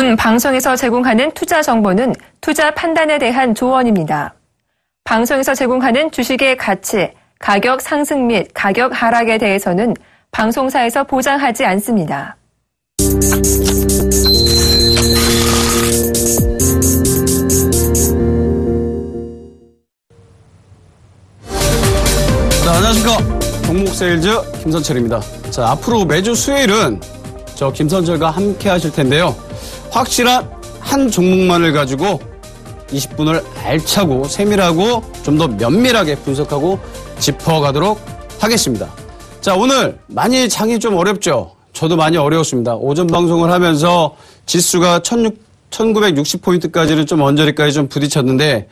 등 방송에서 제공하는 투자 정보는 투자 판단에 대한 조언입니다. 방송에서 제공하는 주식의 가치, 가격 상승 및 가격 하락에 대해서는 방송사에서 보장하지 않습니다. 자, 안녕하십니까. 종목세일즈 김선철입니다. 자, 앞으로 매주 수요일은 저 김선철과 함께 하실 텐데요. 확실한 한 종목만을 가지고 20분을 알차고 세밀하고 좀 더 면밀하게 분석하고 짚어가도록 하겠습니다. 자, 오늘 많이 장이 좀 어렵죠? 저도 많이 어려웠습니다. 오전 방송을 하면서 지수가 1960포인트까지는 좀 언저리까지 좀 부딪혔는데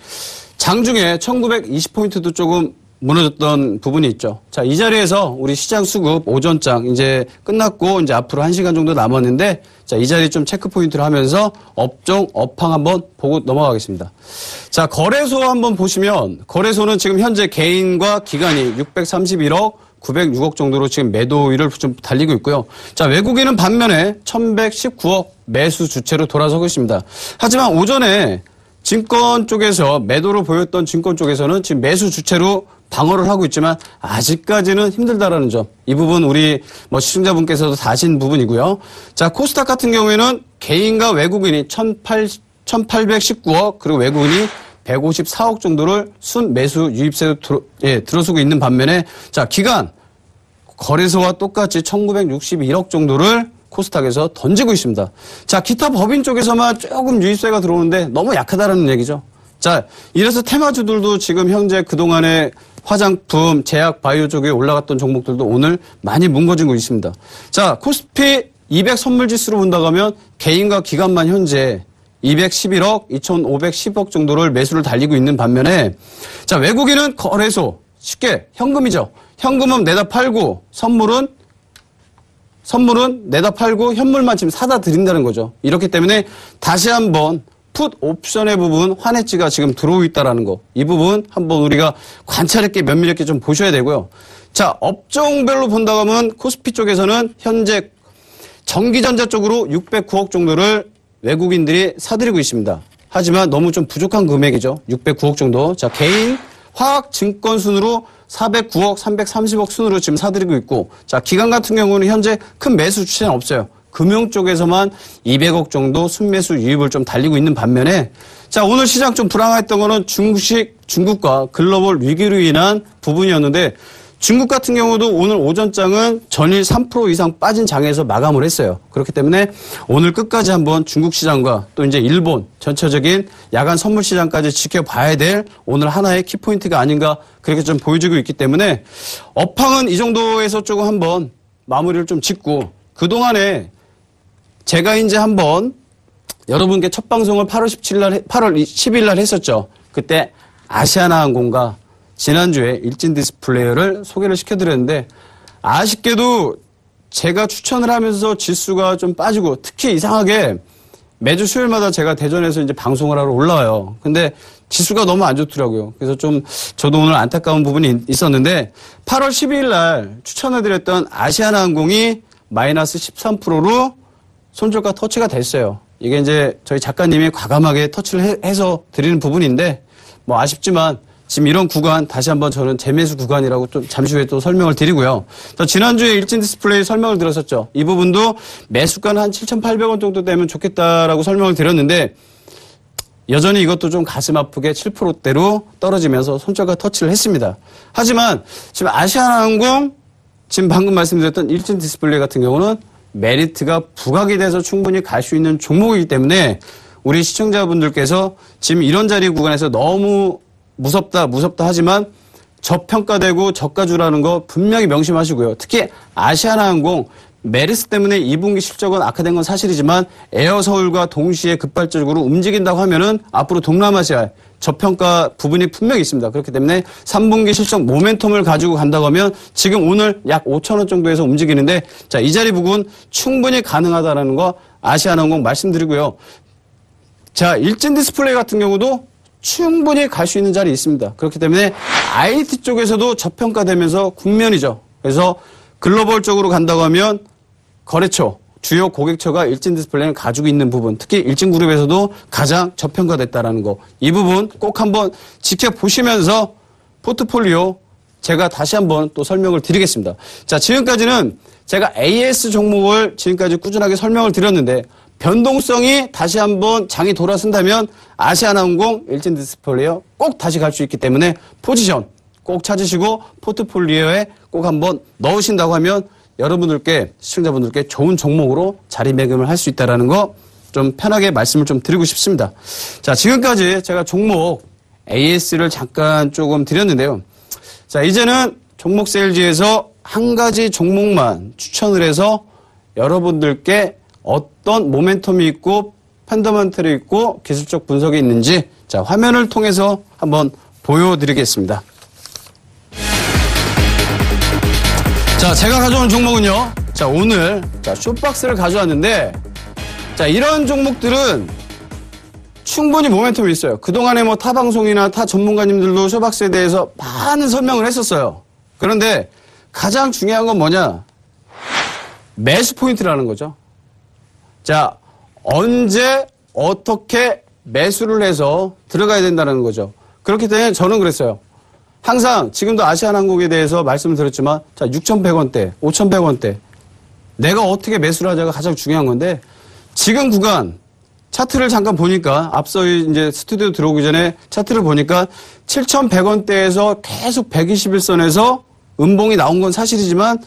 장중에 1920포인트도 조금 무너졌던 부분이 있죠. 자, 이 자리에서 우리 시장 수급 오전장 이제 끝났고 이제 앞으로 1시간 정도 남았는데 자, 이 자리 좀 체크 포인트를 하면서 업종, 업황 한번 보고 넘어가겠습니다. 자, 거래소 한번 보시면 거래소는 지금 현재 개인과 기관이 631억, 906억 정도로 지금 매도율을 좀 달리고 있고요. 자, 외국인은 반면에 1119억 매수 주체로 돌아서고 있습니다. 하지만 오전에 증권 쪽에서 매도를 보였던 증권 쪽에서는 지금 매수 주체로 방어를 하고 있지만 아직까지는 힘들다라는 점. 이 부분 우리 시청자분께서도 다 아신 부분이고요. 자, 코스닥 같은 경우에는 개인과 외국인이 1819억 그리고 외국인이 154억 정도를 순 매수 유입세로 들어서고 있는 반면에 자, 기관 거래소와 똑같이 1961억 정도를 코스닥에서 던지고 있습니다. 자, 기타 법인 쪽에서만 조금 유입세가 들어오는데 너무 약하다라는 얘기죠. 자, 이래서 테마주들도 지금 현재 그동안에 화장품, 제약, 바이오 쪽에 올라갔던 종목들도 오늘 많이 뭉거지고 있습니다. 자, 코스피 200 선물지수로 본다고 하면 개인과 기관만 현재 211억, 2,510억 정도를 매수를 달리고 있는 반면에 자, 외국인은 거래소, 쉽게 현금이죠. 현금은 내다 팔고 선물은 내다 팔고 현물만 지금 사다 드린다는 거죠. 이렇기 때문에 다시 한번 풋 옵션의 부분 환해지가 지금 들어오고 있다는 거. 이 부분 한번 우리가 관찰 있게 면밀 있게 좀 보셔야 되고요. 자, 업종별로 본다고 하면 코스피 쪽에서는 현재 전기전자 쪽으로 609억 정도를 외국인들이 사들이고 있습니다. 하지만 너무 좀 부족한 금액이죠. 609억 정도. 자, 개인 화학 증권 순으로 409억, 330억 순으로 지금 사들이고 있고 자, 기관 같은 경우는 현재 큰 매수 추세는 없어요. 금융 쪽에서만 200억 정도 순매수 유입을 좀 달리고 있는 반면에 자, 오늘 시장 좀 불황했던 거는 중국과 글로벌 위기로 인한 부분이었는데 중국 같은 경우도 오늘 오전장은 전일 3% 이상 빠진 장에서 마감을 했어요. 그렇기 때문에 오늘 끝까지 한번 중국 시장과 또 이제 일본 전체적인 야간 선물 시장까지 지켜봐야 될 오늘 하나의 키포인트가 아닌가 그렇게 좀 보여지고 있기 때문에 업황은 이 정도에서 조금 한번 마무리를 좀 짓고 그동안에 제가 이제 한번 여러분께 첫 방송을 8월 10일 날 했었죠. 그때 아시아나항공과 지난주에 일진 디스플레이어를 소개를 시켜드렸는데 아쉽게도 제가 추천을 하면서 지수가 좀 빠지고 특히 이상하게 매주 수요일마다 제가 대전에서 이제 방송을 하러 올라와요. 근데 지수가 너무 안 좋더라고요. 그래서 좀 저도 오늘 안타까운 부분이 있었는데 8월 12일 날 추천해드렸던 아시아나항공이 마이너스 13%로 손절가 터치가 됐어요. 이게 이제 저희 작가님이 과감하게 터치를 해서 드리는 부분인데 뭐 아쉽지만 지금 이런 구간 다시 한번 저는 재매수 구간이라고 좀 잠시 후에 또 설명을 드리고요. 또 지난주에 일진 디스플레이 설명을 드렸었죠. 이 부분도 매수가는 한 7,800원 정도 되면 좋겠다라고 설명을 드렸는데 여전히 이것도 좀 가슴 아프게 7%대로 떨어지면서 손절가 터치를 했습니다. 하지만 지금 아시아나항공 지금 방금 말씀드렸던 일진 디스플레이 같은 경우는 메리트가 부각이 돼서 충분히 갈 수 있는 종목이기 때문에 우리 시청자분들께서 지금 이런 자리 구간에서 너무 무섭다 하지만 저평가되고 저가주라는 거 분명히 명심하시고요. 특히 아시아나항공 메르스 때문에 2분기 실적은 악화된 건 사실이지만 에어서울과 동시에 급발적으로 움직인다고 하면은 앞으로 동남아시아에 저평가 부분이 분명히 있습니다. 그렇기 때문에 3분기 실적 모멘텀을 가지고 간다고 하면 지금 오늘 약 5,000원 정도에서 움직이는데 자, 이 자리 부분 충분히 가능하다라는 거 아시아나항공 말씀드리고요. 자, 일진 디스플레이 같은 경우도 충분히 갈 수 있는 자리에 있습니다. 그렇기 때문에 IT 쪽에서도 저평가되면서 국면이죠. 그래서 글로벌 쪽으로 간다고 하면 거래처 주요 고객처가 일진디스플레이를 가지고 있는 부분, 특히 일진그룹에서도 가장 저평가됐다라는 거, 이 부분 꼭 한번 지켜보시면서 포트폴리오 제가 다시 한번 또 설명을 드리겠습니다. 자, 지금까지는 제가 AS 종목을 지금까지 꾸준하게 설명을 드렸는데 변동성이 다시 한번 장이 돌아선다면 아시아나항공, 일진디스플레이어 꼭 다시 갈 수 있기 때문에 포지션 꼭 찾으시고 포트폴리오에 꼭 한번 넣으신다고 하면 여러분들께, 시청자분들께 좋은 종목으로 자리매김을 할 수 있다는 거 좀 편하게 말씀을 좀 드리고 싶습니다. 자, 지금까지 제가 종목 AS를 잠깐 조금 드렸는데요. 자, 이제는 종목 세일즈에서 한 가지 종목만 추천을 해서 여러분들께 어떤 모멘텀이 있고 펀더멘털이 있고 기술적 분석이 있는지 자, 화면을 통해서 한번 보여드리겠습니다. 자, 제가 가져온 종목은요. 자, 오늘 쇼박스를 가져왔는데 자, 이런 종목들은 충분히 모멘텀이 있어요. 그동안에 뭐 타 방송이나 타 전문가님들도 쇼박스에 대해서 많은 설명을 했었어요. 그런데 가장 중요한 건 뭐냐? 매수 포인트라는 거죠. 자, 언제 어떻게 매수를 해서 들어가야 된다는 거죠. 그렇기 때문에 저는 그랬어요. 항상 지금도 아시아나항공에 대해서 말씀을 드렸지만 자, 6,100원대, 5,100원대 내가 어떻게 매수를 하자가 가장 중요한 건데 지금 구간 차트를 잠깐 보니까 앞서 이제 스튜디오 들어오기 전에 차트를 보니까 7,100원대에서 계속 121선에서 음봉이 나온 건 사실이지만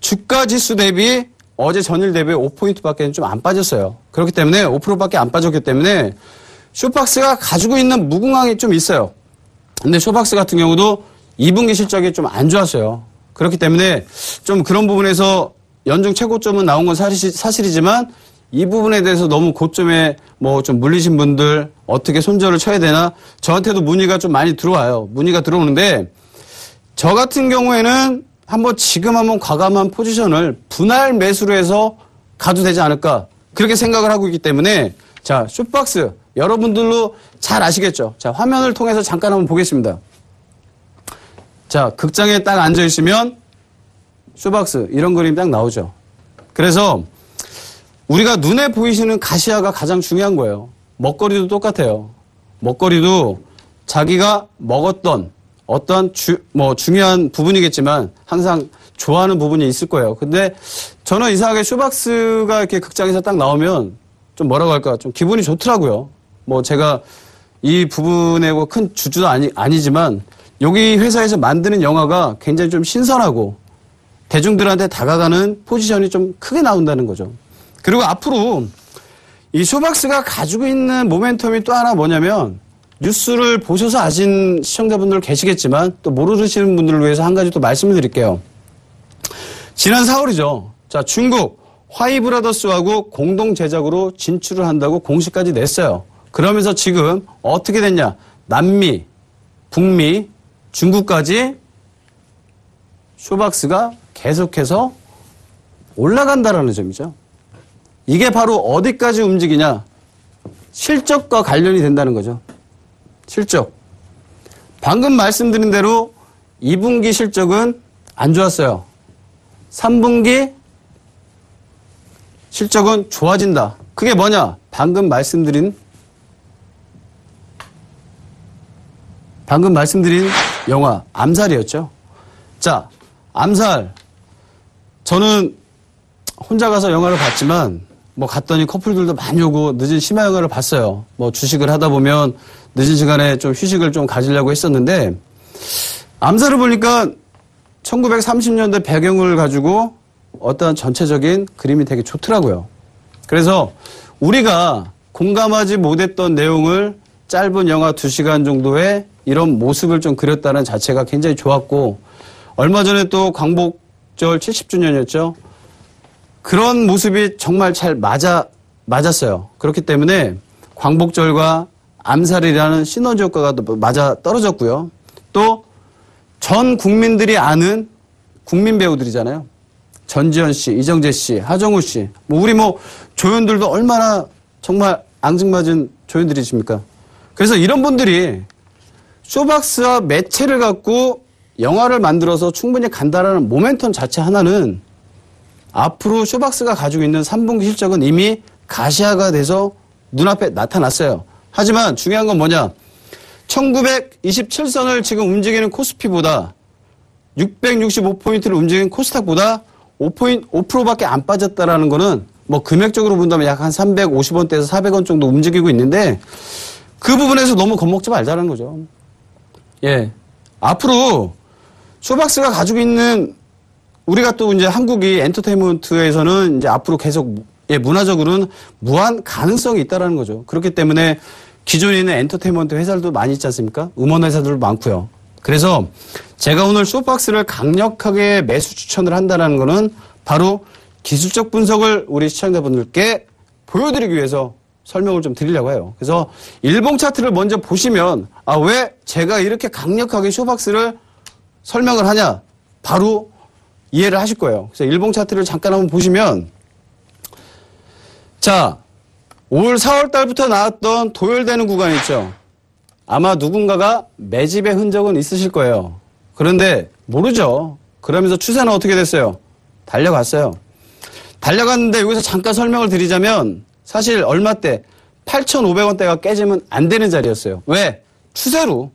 주가 지수 대비 어제 전일 대비 5포인트밖에 좀 안 빠졌어요. 그렇기 때문에 5%밖에 안 빠졌기 때문에 쇼박스가 가지고 있는 무궁항이 좀 있어요. 근데 쇼박스 같은 경우도 2분기 실적이 좀 안 좋았어요. 그렇기 때문에 좀 그런 부분에서 연중 최고점은 나온 건 사실이지만 이 부분에 대해서 너무 고점에 뭐 좀 물리신 분들 어떻게 손절을 쳐야 되나 저한테도 문의가 좀 많이 들어와요. 문의가 들어오는데 저 같은 경우에는 지금 한번 과감한 포지션을 분할 매수로 해서 가도 되지 않을까 그렇게 생각을 하고 있기 때문에 자, 쇼박스 여러분들도 잘 아시겠죠? 자, 화면을 통해서 잠깐 한번 보겠습니다. 자, 극장에 딱 앉아 있으면 쇼박스 이런 그림이 딱 나오죠. 그래서 우리가 눈에 보이시는 가시화가 가장 중요한 거예요. 먹거리도 똑같아요. 먹거리도 자기가 먹었던 어떤 중요한 부분이겠지만 항상 좋아하는 부분이 있을 거예요. 근데 저는 이상하게 쇼박스가 이렇게 극장에서 딱 나오면 좀 뭐라고 할까 좀 기분이 좋더라고요. 뭐 제가 이 부분에 큰 주주도 아니지만 여기 회사에서 만드는 영화가 굉장히 좀 신선하고 대중들한테 다가가는 포지션이 좀 크게 나온다는 거죠. 그리고 앞으로 이 쇼박스가 가지고 있는 모멘텀이 또 하나 뭐냐면 뉴스를 보셔서 아신 시청자분들 계시겠지만 또 모르시는 분들을 위해서 한 가지 또 말씀을 드릴게요. 지난 4월이죠. 자, 중국 화이브라더스하고 공동 제작으로 진출을 한다고 공시까지 냈어요. 그러면서 지금 어떻게 됐냐? 남미, 북미, 중국까지 쇼박스가 계속해서 올라간다라는 점이죠. 이게 바로 어디까지 움직이냐? 실적과 관련이 된다는 거죠. 실적. 방금 말씀드린 대로 2분기 실적은 안 좋았어요. 3분기 실적은 좋아진다. 그게 뭐냐? 방금 말씀드린 영화 암살이었죠. 자, 암살. 저는 혼자 가서 영화를 봤지만 뭐 갔더니 커플들도 많이 오고 늦은 심야 영화를 봤어요. 뭐 주식을 하다 보면 늦은 시간에 좀 휴식을 좀 가지려고 했었는데 암살을 보니까 1930년대 배경을 가지고 어떤 전체적인 그림이 되게 좋더라고요. 그래서 우리가 공감하지 못했던 내용을 짧은 영화 2시간 정도의 이런 모습을 좀 그렸다는 자체가 굉장히 좋았고 얼마 전에 또 광복절 70주년이었죠. 그런 모습이 정말 잘 맞았어요. 그렇기 때문에 광복절과 암살이라는 시너지 효과가 맞아 떨어졌고요. 또 전 국민들이 아는 국민 배우들이잖아요. 전지현 씨, 이정재 씨, 하정우 씨. 우리 조연들도 얼마나 정말 앙증맞은 조연들이십니까? 그래서 이런 분들이 쇼박스와 매체를 갖고 영화를 만들어서 충분히 간다라는 모멘텀 자체 하나는 앞으로 쇼박스가 가지고 있는 3분기 실적은 이미 가시화가 돼서 눈앞에 나타났어요. 하지만 중요한 건 뭐냐? 1927선을 지금 움직이는 코스피보다 665포인트를 움직이는 코스닥보다 5%밖에 안 빠졌다라는 거는 뭐 금액적으로 본다면 약 한 350원대에서 400원 정도 움직이고 있는데 그 부분에서 너무 겁먹지 말자는 거죠. 예. 앞으로 쇼박스가 가지고 있는 우리가 또 이제 한국이 엔터테인먼트에서는 이제 앞으로 계속 문화적으로는 무한 가능성이 있다라는 거죠. 그렇기 때문에 기존에 있는 엔터테인먼트 회사들도 많이 있지 않습니까? 음원 회사들도 많고요. 그래서 제가 오늘 쇼박스를 강력하게 매수 추천을 한다는 거는 바로 기술적 분석을 우리 시청자분들께 보여드리기 위해서 설명을 좀 드리려고 해요. 그래서 일봉 차트를 먼저 보시면 왜 제가 이렇게 강력하게 쇼박스를 설명을 하냐 바로 이해를 하실 거예요. 그래서 일봉 차트를 잠깐 한번 보시면 자, 올 4월 달부터 나왔던 도열되는 구간 있죠. 아마 누군가가 매집의 흔적은 있으실 거예요. 그런데 모르죠. 그러면서 추세는 어떻게 됐어요? 달려갔어요. 달려갔는데 여기서 잠깐 설명을 드리자면 사실 얼마 때 8,500원대가 깨지면 안 되는 자리였어요. 왜? 추세로.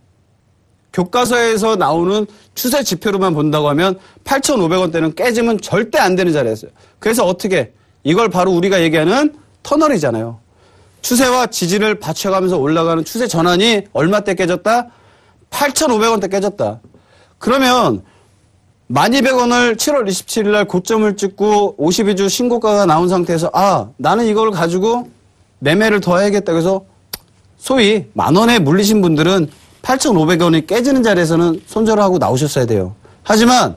교과서에서 나오는 추세 지표로만 본다고 하면 8,500원대는 깨지면 절대 안 되는 자리였어요. 그래서 어떻게? 이걸 바로 우리가 얘기하는 터널이잖아요. 추세와 지지를 받쳐가면서 올라가는 추세 전환이 얼마 때 깨졌다? 8,500원대 깨졌다. 그러면 1200원을 7월 27일 날 고점을 찍고 52주 신고가가 나온 상태에서 나는 이걸 가지고 매매를 더 해야겠다. 그래서 소위 만원에 물리신 분들은 8,500원이 깨지는 자리에서는 손절을 하고 나오셨어야 돼요. 하지만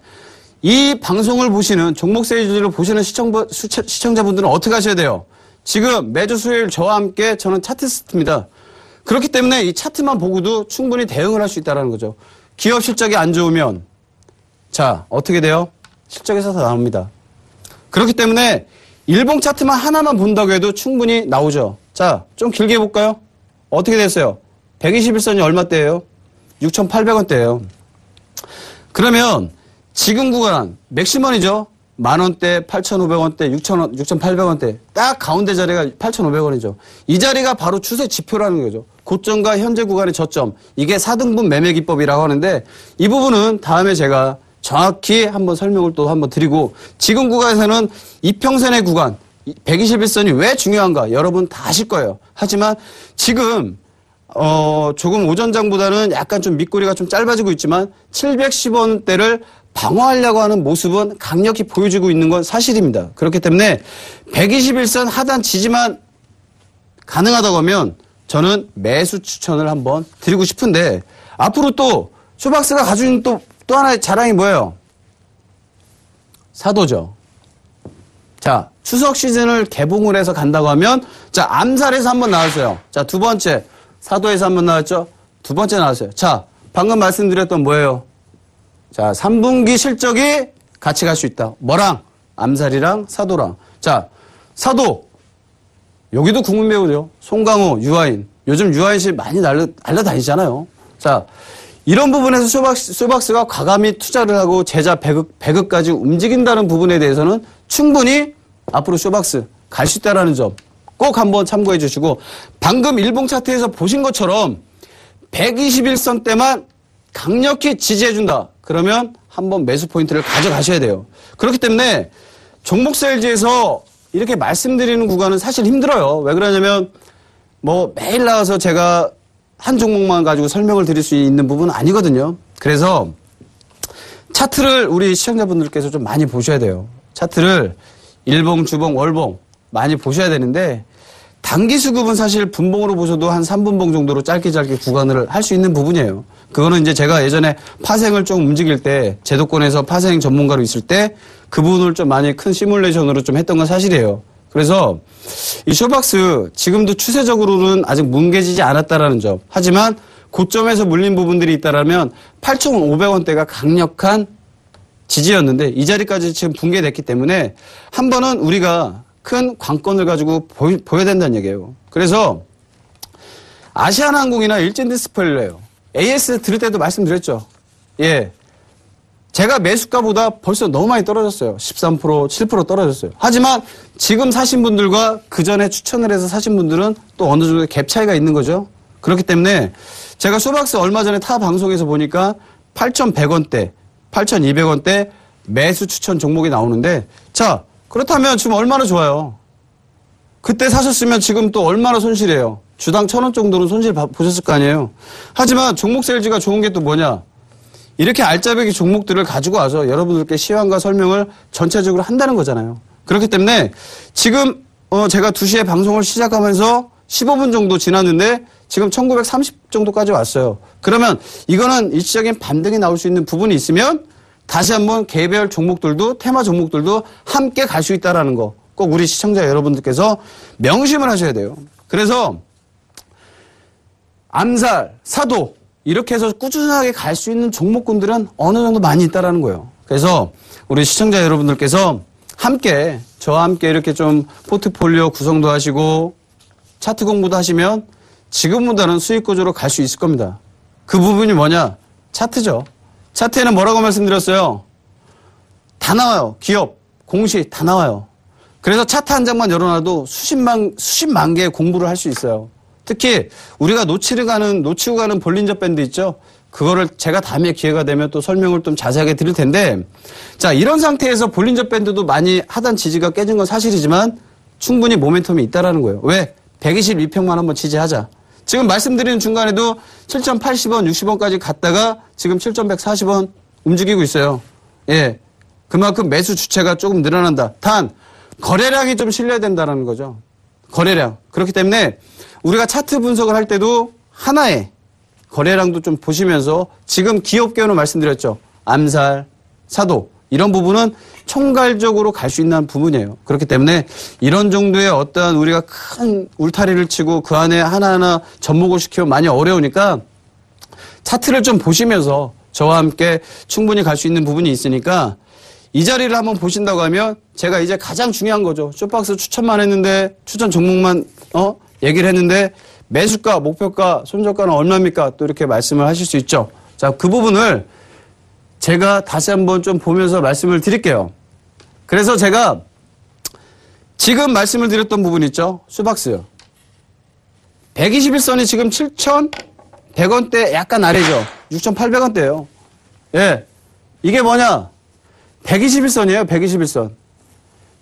이 방송을 보시는 종목 세일즈를 보시는 시청자분들은 어떻게 하셔야 돼요? 지금 매주 수요일 저와 함께 저는 차트스트입니다. 그렇기 때문에 이 차트만 보고도 충분히 대응을 할 수 있다는 거죠. 기업 실적이 안 좋으면 자 어떻게 돼요? 실적에서 다 나옵니다. 그렇기 때문에 일봉 차트만 하나만 본다고 해도 충분히 나오죠. 자, 좀 길게 볼까요? 어떻게 됐어요? 121선이 얼마대예요? 6,800원대예요. 그러면 지금 구간 맥시멈이죠. 만원대, 8,500원대, 6,000원, 6,800원대. 딱 가운데 자리가 8,500원이죠. 이 자리가 바로 추세 지표라는 거죠. 고점과 현재 구간의 저점. 이게 4등분 매매 기법이라고 하는데 이 부분은 다음에 제가 정확히 한번 설명을 또 한번 드리고 지금 구간에서는 이평선의 구간 121선이 왜 중요한가 여러분 다 아실 거예요. 하지만 지금 조금 오전장보다는 약간 좀 밑꼬리가 좀 짧아지고 있지만 710원대를 방어하려고 하는 모습은 강력히 보여주고 있는 건 사실입니다. 그렇기 때문에 121선 하단 지지만 가능하다고 하면 저는 매수 추천을 한번 드리고 싶은데 앞으로 또 쇼박스가 가지고 있는 또 하나의 자랑이 뭐예요? 사도죠. 자, 추석 시즌을 개봉을 해서 간다고 하면 자, 암살에서 한번 나왔어요. 자, 두 번째 사도에서 한번 나왔죠? 두 번째 나왔어요. 자, 방금 말씀드렸던 뭐예요? 자, 3분기 실적이 같이 갈 수 있다. 뭐랑? 암살이랑 사도랑. 자, 사도. 여기도 국민 배우죠. 송강호, 유아인. 요즘 유아인 씨 많이 날라다니잖아요. 자, 이런 부분에서 쇼박스가 과감히 투자를 하고 제자 배급까지 움직인다는 부분에 대해서는 충분히 앞으로 쇼박스 갈 수 있다는 점 꼭 한번 참고해 주시고 방금 일봉 차트에서 보신 것처럼 121선 때만 강력히 지지해준다. 그러면 한번 매수 포인트를 가져가셔야 돼요. 그렇기 때문에 종목 세일즈에서 이렇게 말씀드리는 구간은 사실 힘들어요. 왜 그러냐면 뭐 매일 나와서 제가 한 종목만 가지고 설명을 드릴 수 있는 부분은 아니거든요. 그래서 차트를 우리 시청자분들께서 좀 많이 보셔야 돼요. 차트를 일봉, 주봉, 월봉 많이 보셔야 되는데 단기 수급은 사실 분봉으로 보셔도 한 3분봉 정도로 짧게 구간을 할 수 있는 부분이에요. 그거는 이제 제가 예전에 파생을 좀 움직일 때 제도권에서 파생 전문가로 있을 때 그 부분을 좀 많이 큰 시뮬레이션으로 좀 했던 건 사실이에요. 그래서 이 쇼박스 지금도 추세적으로는 아직 뭉개지지 않았다라는 점. 하지만 고점에서 물린 부분들이 있다라면 8,500원대가 강력한 지지였는데 이 자리까지 지금 붕괴됐기 때문에 한 번은 우리가 큰 관건을 가지고 보여야 된다는 얘기예요. 그래서 아시아나항공이나 일진디스플레이예요. AS 들을 때도 말씀드렸죠. 예. 제가 매수가보다 벌써 너무 많이 떨어졌어요. 13%, 7% 떨어졌어요. 하지만 지금 사신 분들과 그 전에 추천을 해서 사신 분들은 또 어느 정도 갭 차이가 있는 거죠. 그렇기 때문에 제가 소박스 얼마 전에 타 방송에서 보니까 8,100원대, 8,200원대 매수 추천 종목이 나오는데, 자, 그렇다면 지금 얼마나 좋아요. 그때 사셨으면 지금 또 얼마나 손실이에요. 주당 1,000원 정도는 손실 보셨을 거 아니에요. 하지만 종목 세일즈가 좋은 게 또 뭐냐. 이렇게 알짜배기 종목들을 가지고 와서 여러분들께 시황과 설명을 전체적으로 한다는 거잖아요. 그렇기 때문에 지금 제가 2시에 방송을 시작하면서 15분 정도 지났는데 지금 1930 정도까지 왔어요. 그러면 이거는 일시적인 반등이 나올 수 있는 부분이 있으면 다시 한번 개별 종목들도 테마 종목들도 함께 갈 수 있다는 거 꼭 우리 시청자 여러분들께서 명심을 하셔야 돼요. 그래서 암살, 사도 이렇게 해서 꾸준하게 갈 수 있는 종목군들은 어느 정도 많이 있다라는 거예요. 그래서 우리 시청자 여러분들께서 함께 저와 함께 이렇게 좀 포트폴리오 구성도 하시고 차트 공부도 하시면 지금보다는 수익 구조로 갈 수 있을 겁니다. 그 부분이 뭐냐? 차트죠. 차트에는 뭐라고 말씀드렸어요? 다 나와요. 기업, 공시 다 나와요. 그래서 차트 한 장만 열어놔도 수십만 개의 공부를 할 수 있어요. 특히 우리가 놓치고 가는 볼린저 밴드 있죠? 그거를 제가 다음에 기회가 되면 또 설명을 좀 자세하게 드릴 텐데, 자, 이런 상태에서 볼린저 밴드도 많이 하단 지지가 깨진 건 사실이지만 충분히 모멘텀이 있다라는 거예요. 왜? 122평만 한번 지지하자. 지금 말씀드리는 중간에도 7,080원, 60원까지 갔다가 지금 7,140원 움직이고 있어요. 예. 그만큼 매수 주체가 조금 늘어난다. 단, 거래량이 좀 실려야 된다는 거죠. 거래량. 그렇기 때문에 우리가 차트 분석을 할 때도 하나의 거래량도 좀 보시면서 지금 기업계로 말씀드렸죠. 암살, 사도. 이런 부분은 총괄적으로 갈 수 있는 부분이에요. 그렇기 때문에 이런 정도의 어떠한 우리가 큰 울타리를 치고 그 안에 하나하나 접목을 시키면 많이 어려우니까 차트를 좀 보시면서 저와 함께 충분히 갈 수 있는 부분이 있으니까 이 자리를 한번 보신다고 하면 제가 이제 가장 중요한 거죠. 쇼박스 추천만 했는데 추천 종목만 얘기를 했는데 매수가, 목표가, 손절가는 얼마입니까? 또 이렇게 말씀을 하실 수 있죠. 자, 그 부분을 제가 다시 한번 좀 보면서 말씀을 드릴게요. 그래서 제가 지금 말씀을 드렸던 부분 있죠. 수박스. 121선이 지금 7,100원대 약간 아래죠. 6,800원대예요. 예. 이게 뭐냐? 121선이에요. 121선.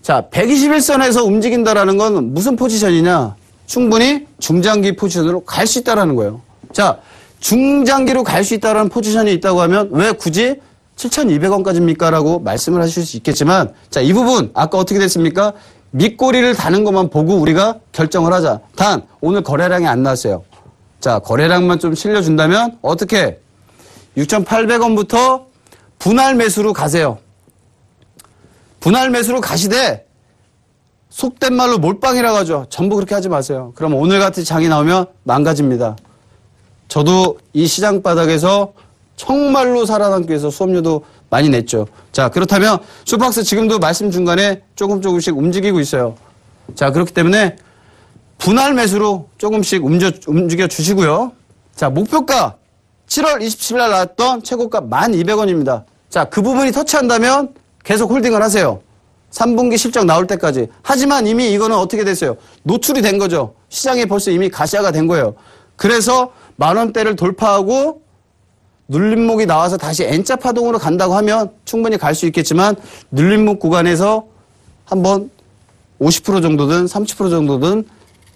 자, 121선에서 움직인다라는 건 무슨 포지션이냐? 충분히 중장기 포지션으로 갈 수 있다라는 거예요. 자, 중장기로 갈 수 있다라는 포지션이 있다고 하면 왜 굳이 7,200원까지입니까? 라고 말씀을 하실 수 있겠지만, 자, 이 부분 아까 어떻게 됐습니까? 밑꼬리를 다는 것만 보고 우리가 결정을 하자. 단 오늘 거래량이 안 나왔어요. 자, 거래량만 좀 실려준다면 어떻게 6,800원부터 분할 매수로 가세요. 분할 매수로 가시되 속된 말로 몰빵이라고 하죠. 전부 그렇게 하지 마세요. 그럼 오늘 같은 장이 나오면 망가집니다. 저도 이 시장 바닥에서 정말로 살아남기 위해서 수업료도 많이 냈죠. 자, 그렇다면 쇼박스 지금도 말씀 중간에 조금씩 움직이고 있어요. 자, 그렇기 때문에 분할 매수로 조금씩 움직여 주시고요. 자, 목표가 7월 27일 날 나왔던 최고가 1,200원입니다. 자, 그 부분이 터치한다면 계속 홀딩을 하세요. 3분기 실적 나올 때까지. 하지만 이미 이거는 어떻게 됐어요? 노출이 된 거죠. 시장에 벌써 이미 가시화가 된 거예요. 그래서 10,000원대를 돌파하고 눌림목이 나와서 다시 N자 파동으로 간다고 하면 충분히 갈 수 있겠지만 눌림목 구간에서 한번 50% 정도든 30% 정도든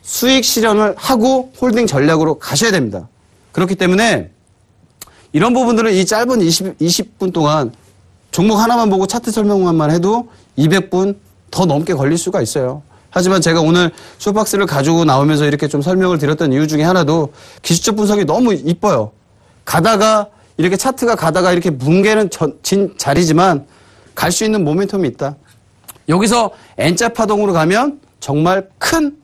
수익 실현을 하고 홀딩 전략으로 가셔야 됩니다. 그렇기 때문에 이런 부분들은 이 짧은 20분 동안 종목 하나만 보고 차트 설명만 해도 200분 더 넘게 걸릴 수가 있어요. 하지만 제가 오늘 쇼박스를 가지고 나오면서 이렇게 좀 설명을 드렸던 이유 중에 하나도 기술적 분석이 너무 이뻐요. 가다가 이렇게 차트가 가다가 이렇게 뭉개는 진 자리지만 갈 수 있는 모멘텀이 있다. 여기서 N자 파동으로 가면 정말 큰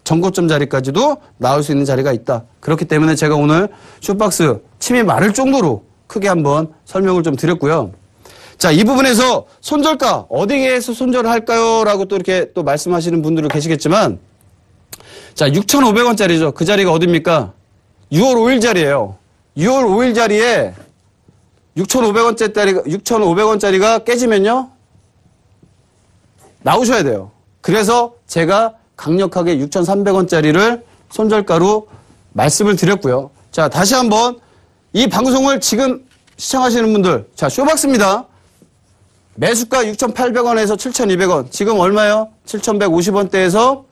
전고점 자리까지도 나올 수 있는 자리가 있다. 그렇기 때문에 제가 오늘 쇼박스 침이 마를 정도로 크게 한번 설명을 좀 드렸고요. 자, 이 부분에서 손절가 어디에서 손절을 할까요? 라고 또 이렇게 또 말씀하시는 분들도 계시겠지만, 자, 6,500원짜리죠. 그 자리가 어딥니까? 6월 5일 자리예요. 6월 5일 자리에 6,500원짜리가 깨지면요. 나오셔야 돼요. 그래서 제가 강력하게 6,300원짜리를 손절가로 말씀을 드렸고요. 자, 다시 한번 이 방송을 지금 시청하시는 분들, 자, 쇼박스입니다. 매수가 6,800원에서 7,200원. 지금 얼마요? 7,150원대에서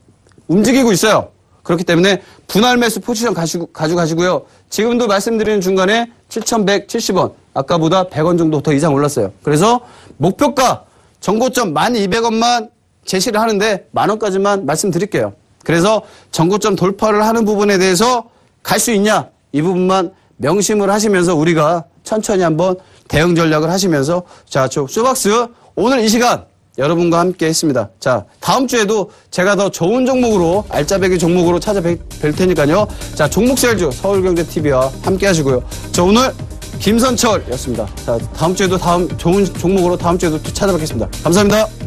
움직이고 있어요. 그렇기 때문에 분할 매수 포지션 가져가시고요. 지금도 말씀드리는 중간에 7,170원. 아까보다 100원 정도 더 이상 올랐어요. 그래서 목표가 정고점 1,200원만 제시를 하는데 10,000원까지만 말씀드릴게요. 그래서 정고점 돌파를 하는 부분에 대해서 갈 수 있냐? 이 부분만 명심을 하시면서 우리가 천천히 한번 대응 전략을 하시면서 자, 저 쇼박스 오늘 이 시간 여러분과 함께 했습니다. 자, 다음 주에도 제가 더 좋은 종목으로 알짜배기 종목으로 찾아뵐 테니까요. 자, 종목세일주 서울경제TV와 함께 하시고요. 저 오늘 김선철이었습니다. 자, 다음 주에도 좋은 종목으로 다음 주에도 찾아뵙겠습니다. 감사합니다.